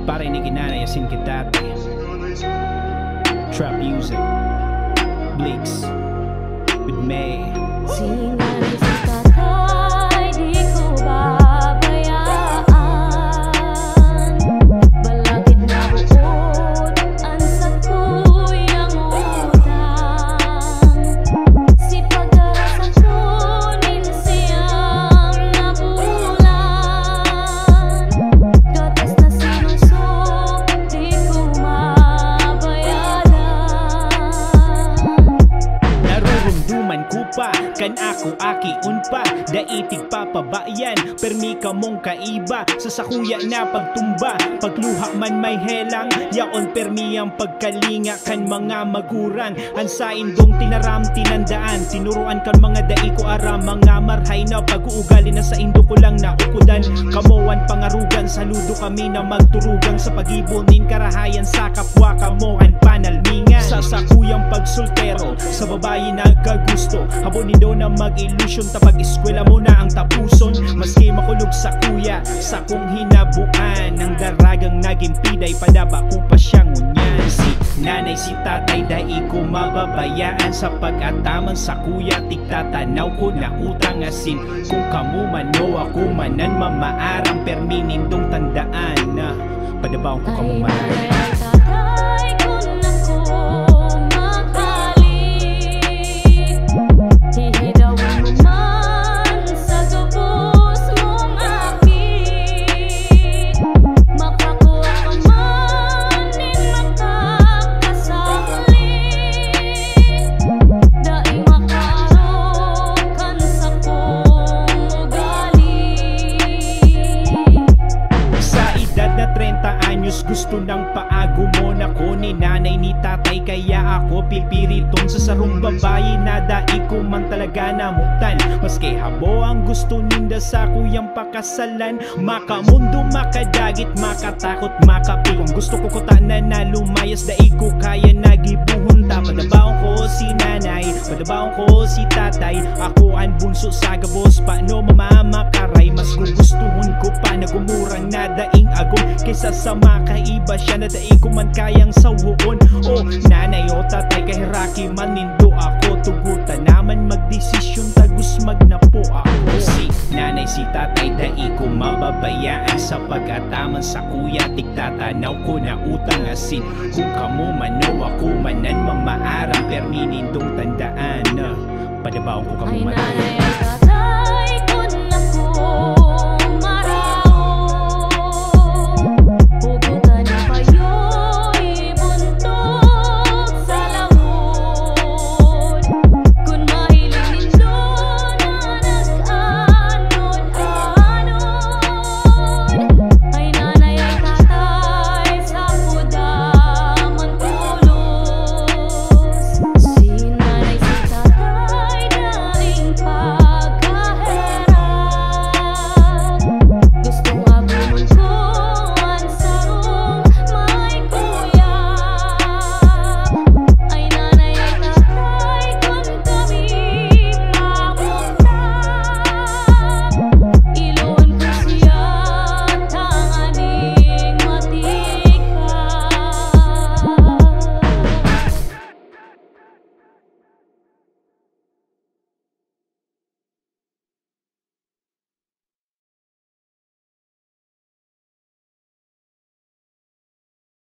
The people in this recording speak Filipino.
Parinig inanayasin kita, trap music, Bleaks with May. Sinanay sa tatay, di ko babayaan. Balakid na buod, ansat kuyang utang. Si pag-asa ko, nilasiyang nabulan. Gatas na sinusok, di ko mabayaran. Narurumduman ko pa, kan ako akiun pa, daitig papabayan, permi ka mong kaiba, sa sakuya na pagtumba, pagluha man may helang, yaon permi ang pagkalinga kan mga maguran, ansain dong tinaram tinandaan, tinuruan kan mga daiko aram, mga marhay na pag-uugali na sa indo ko lang na ukudan, kamuan pangarugan, saludo kami na magturugang sa pagibunin karahayan sa kapwa kamuan panalmingan, sa sakuyang pagsultero, sa babae nagkagusto, habonin daw na mag-ilusyon tapag eskwela mo na ang tapuson, maski makulog sa kuya sa kong hinabuan, ang daragang naging piday padaba ko pa siyang unyan, si nanay si tatay dai ko mababayaan, sa pag-ataman sa kuya tigtatanaw ko na utang asin, kung kamu man o ako manan mamaarang perminin dong tandaan na padabaw ko kamu man. Gusto ng paago mo na ko ni nanay ni tatay, kaya ako pipiriton sa sarong babae na dai ko man talaga namutan, maski habo ang gusto ninda sa kuyang pakasalan, makamundo makadagit makatakot makapi, kung gusto ko kutanan na lumayas dai ko kaya nagibuhunta, padabaon ko si nanay, padabaon ko si tatay, ako ang bunso sa gabos, paano mamamakaray, mas gugustuhon ko pa na gumurang na daing agong kaysa sa makaiba siya na daig ko man kayang sawuon, o nanay o tatay kahiraki man nindo ako, tugutan naman magdesisyon tagus magnapo ako, si nanay si tatay daig ko mababayaan, sa pag-ataman sa kuya tigtatanaw ko na utang asin, kung kamu man o ako manan mamaarang perminin dong tandaan na padabaw ko kamu man.